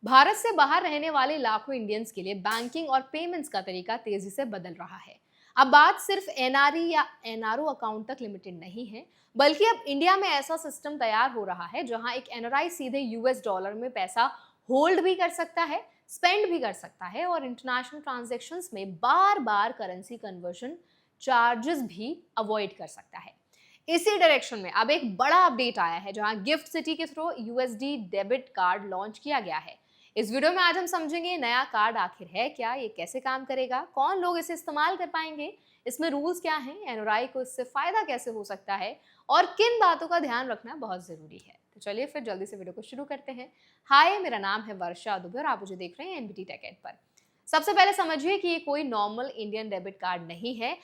भारत से बाहर रहने वाले लाखों इंडियंस के लिए बैंकिंग और पेमेंट्स का तरीका तेजी से बदल रहा है। अब बात सिर्फ एनआरई या एनआरओ अकाउंट तक लिमिटेड नहीं है, बल्कि अब इंडिया में ऐसा सिस्टम तैयार हो रहा है जहां एक एनआरआई सीधे यूएस डॉलर में पैसा होल्ड भी कर सकता है, स्पेंड भी कर सकता है और इंटरनेशनल ट्रांजैक्शंस में बार बार करेंसी कन्वर्जन चार्जेस भी अवॉइड कर सकता है। इसी डायरेक्शन में अब एक बड़ा अपडेट आया है जहां गिफ्ट सिटी के through USD debit card launch किया गया है। इस वीडियो में आज हम समझेंगे नया कार्ड आखिर है क्या, ये कैसे काम करेगा, कौन लोग इसे इस्तेमाल कर पाएंगे, इसमें रूल्स क्या हैं, एनआरआई को इससे फायदा कैसे हो सकता है और किन बातों का ध्यान रखना बहुत जरूरी है। तो चलिए फिर जल्दी से वीडियो को शुरू करते हैं। हाय, मेरा नाम है वर्षा दुबे और आप मुझे देख रहे हैं एनबीटी टेक एड पर। सबसे पहले समझिए कि ये कोई नॉर्मल इंडियन डेबिट कार्ड नहीं है।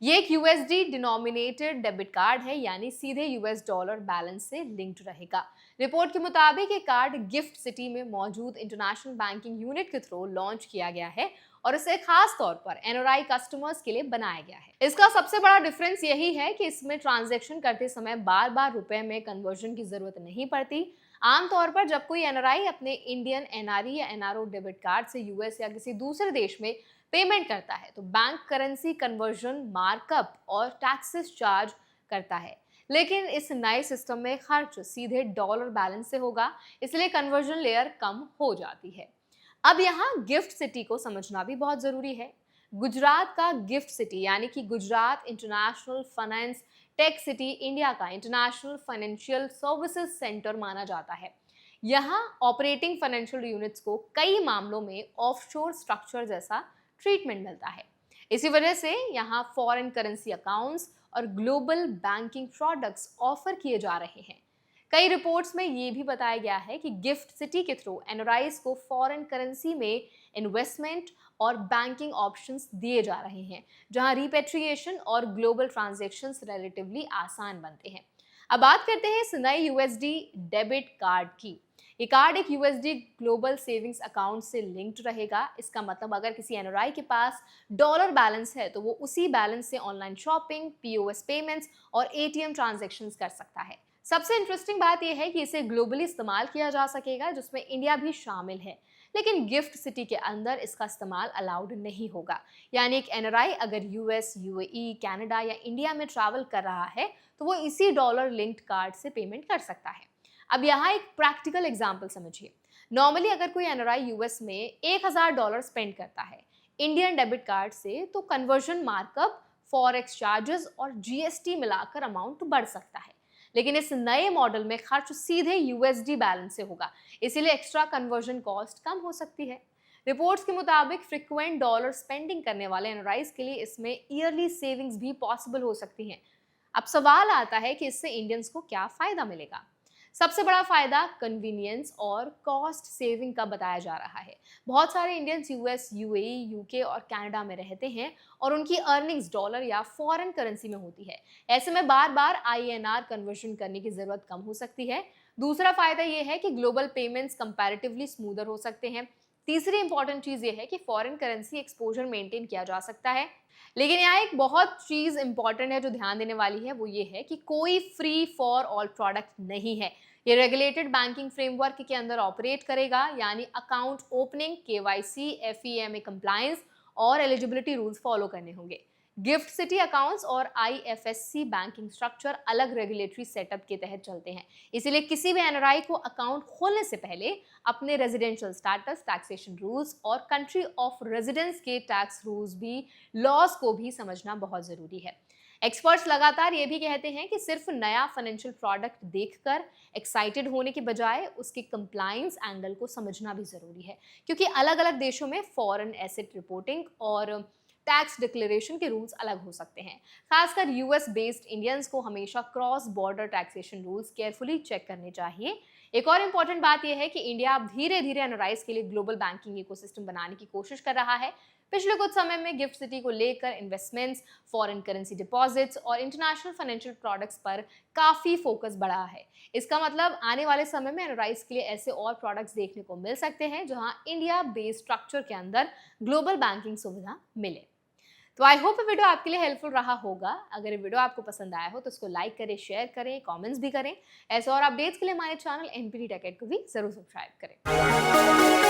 ये एक यूएसडी डिनोमिनेटेड डेबिट कार्ड है, यानी सीधे यूएस डॉलर बैलेंस से लिंक्ड रहेगा। रिपोर्ट के मुताबिक ये कार्ड गिफ्ट सिटी में मौजूद इंटरनेशनल बैंकिंग यूनिट के थ्रू लॉन्च किया गया है और इसे खास तौर पर एनआरआई कस्टमर्स के लिए बनाया गया है। इसका सबसे बड़ा डिफरेंस यही है कि इसमें ट्रांजैक्शन करते समय बार बार रुपए में कन्वर्जन की जरूरत नहीं पड़ती। आमतौर पर जब कोई एनआरआई अपने इंडियन एनआरई या एनआरओ डेबिट कार्ड से यूएस या किसी दूसरे देश में पेमेंट करता है तो बैंक करेंसी कन्वर्जन, मार्कअप और टैक्सेस चार्ज करता है। लेकिन इस नए सिस्टम में खर्च सीधे डॉलर बैलेंस से होगा, इसलिए कन्वर्जन लेयर कम हो जाती है। अब यहाँ गिफ्ट सिटी को समझना भी बहुत जरूरी है। गुजरात का गिफ्ट सिटी यानी कि Gujarat international finance tech city India का इंटरनेशनल फाइनेंशियल सर्विसेज सेंटर माना जाता है। यहाँ ऑपरेटिंग फाइनेंशियल यूनिट्स को कई मामलों में ऑफशोर स्ट्रक्चर जैसा ट्रीटमेंट मिलता है। इसी वजह से यहाँ फॉरेन करेंसी अकाउंट्स और ग्लोबल बैंकिंग प्रोडक्ट्स ऑफर किए जा रहे हैं। कई रिपोर्ट्स में ये भी बताया गया है कि गिफ्ट सिटी के थ्रू एनआरआईज को फॉरेन करेंसी में इन्वेस्टमेंट और बैंकिंग ऑप्शंस दिए जा रहे हैं, जहां रिपेट्रिएशन और ग्लोबल ट्रांजैक्शंस रिलेटिवली आसान बनते हैं। अब बात करते हैं इस नए यूएसडी डेबिट कार्ड की। ये कार्ड एक यूएसडी ग्लोबल सेविंग्स अकाउंट से लिंक्ड रहेगा। इसका मतलब अगर किसी एनआरआई के पास डॉलर बैलेंस है तो वो उसी बैलेंस से ऑनलाइन शॉपिंग, पीओएस पेमेंट्स और एटीएम ट्रांजैक्शंस कर सकता है। सबसे इंटरेस्टिंग बात यह है कि इसे ग्लोबली इस्तेमाल किया जा सकेगा, जिसमें इंडिया भी शामिल है। लेकिन गिफ्ट सिटी के अंदर इसका इस्तेमाल अलाउड नहीं होगा। यानी एक एनआरआई अगर यूएस, यूएई, कनाडा या इंडिया में ट्रैवल कर रहा है तो वो इसी डॉलर लिंक्ड कार्ड से पेमेंट कर सकता है। अब यहाँ एक प्रैक्टिकल एग्जाम्पल समझिए। नॉर्मली अगर कोई एनआरआई यूएस में $1000 स्पेंड करता है इंडियन डेबिट कार्ड से, तो कन्वर्जन, मार्कअप, फॉरेक्स चार्जेस और जीएसटी मिलाकर अमाउंट बढ़ सकता है। लेकिन इस नए मॉडल में खर्च सीधे यूएसडी बैलेंस से होगा, इसीलिए एक्स्ट्रा कन्वर्जन कॉस्ट कम हो सकती है। रिपोर्ट्स के मुताबिक फ्रिक्वेंट डॉलर स्पेंडिंग करने वाले एनआरआईज के लिए इसमें ईयरली सेविंग्स भी पॉसिबल हो सकती हैं। अब सवाल आता है कि इससे इंडियंस को क्या फायदा मिलेगा। सबसे बड़ा फायदा कन्वीनियंस और कॉस्ट सेविंग का बताया जा रहा है। बहुत सारे इंडियंस यूएस, यूएई, यूके और कनाडा में रहते हैं और उनकी अर्निंग्स डॉलर या फॉरेन करेंसी में होती है। ऐसे में बार बार आईएनआर कन्वर्जन करने की जरूरत कम हो सकती है। दूसरा फायदा यह है कि ग्लोबल पेमेंट्स कंपैरेटिवली स्मूदर हो सकते हैं। तीसरी इंपॉर्टेंट चीज ये है कि फॉरेन करेंसी एक्सपोजर मेंटेन किया जा सकता है। लेकिन यहाँ एक बहुत चीज इंपॉर्टेंट है जो ध्यान देने वाली है, वो ये है कि कोई फ्री फॉर ऑल प्रोडक्ट नहीं है। ये रेगुलेटेड बैंकिंग फ्रेमवर्क के अंदर ऑपरेट करेगा, यानी अकाउंट ओपनिंग, केवाईसी, एफईएमए कंप्लायंस और एलिजिबिलिटी रूल्स फॉलो करने होंगे। गिफ्ट सिटी अकाउंट्स और आईएफएससी बैंकिंग स्ट्रक्चर अलग रेगुलेटरी सेटअप के तहत चलते हैं। इसीलिए किसी भी एनआरआई को अकाउंट खोलने से पहले अपने रेजिडेंशियल स्टेटस, टैक्सेशन रूल्स और कंट्री ऑफ रेजिडेंस के टैक्स रूल्स भी, लॉज को भी समझना बहुत जरूरी है। एक्सपर्ट्स लगातार ये भी कहते हैं कि सिर्फ नया फाइनेंशियल प्रोडक्ट देखकर एक्साइटेड होने के बजाय उसके कंप्लायंस एंगल को समझना भी जरूरी है, क्योंकि अलग अलग देशों में फॉरेन एसेट रिपोर्टिंग और टैक्स डिक्लेरेशन के रूल्स अलग हो सकते हैं। खासकर यूएस बेस्ड इंडियंस को हमेशा cross border taxation rules carefully check करने चाहिए। एक और इम्पॉर्टेंट बात यह है कि इंडिया अब धीरे धीरे एनआरआईज के लिए ग्लोबल बैंकिंग इकोसिस्टम बनाने की कोशिश कर रहा है। पिछले कुछ समय में गिफ्ट सिटी को लेकर इन्वेस्टमेंट्स, फॉरेन करेंसी डिपॉजिट्स और इंटरनेशनल फाइनेंशियल प्रोडक्ट्स पर काफी फोकस बढ़ा है। इसका मतलब आने वाले समय में एनआरआईज के लिए ऐसे और प्रोडक्ट्स देखने को मिल सकते हैं जहां इंडिया बेस्ड स्ट्रक्चर के अंदर ग्लोबल बैंकिंग सुविधा मिले। तो आई होप ये वीडियो आपके लिए हेल्पफुल रहा होगा। अगर ये वीडियो आपको पसंद आया हो तो इसको लाइक करें, शेयर करें, कमेंट्स भी करें। ऐसे और अपडेट्स के लिए हमारे चैनल एनबीटी टेक एड को भी जरूर सब्सक्राइब करें।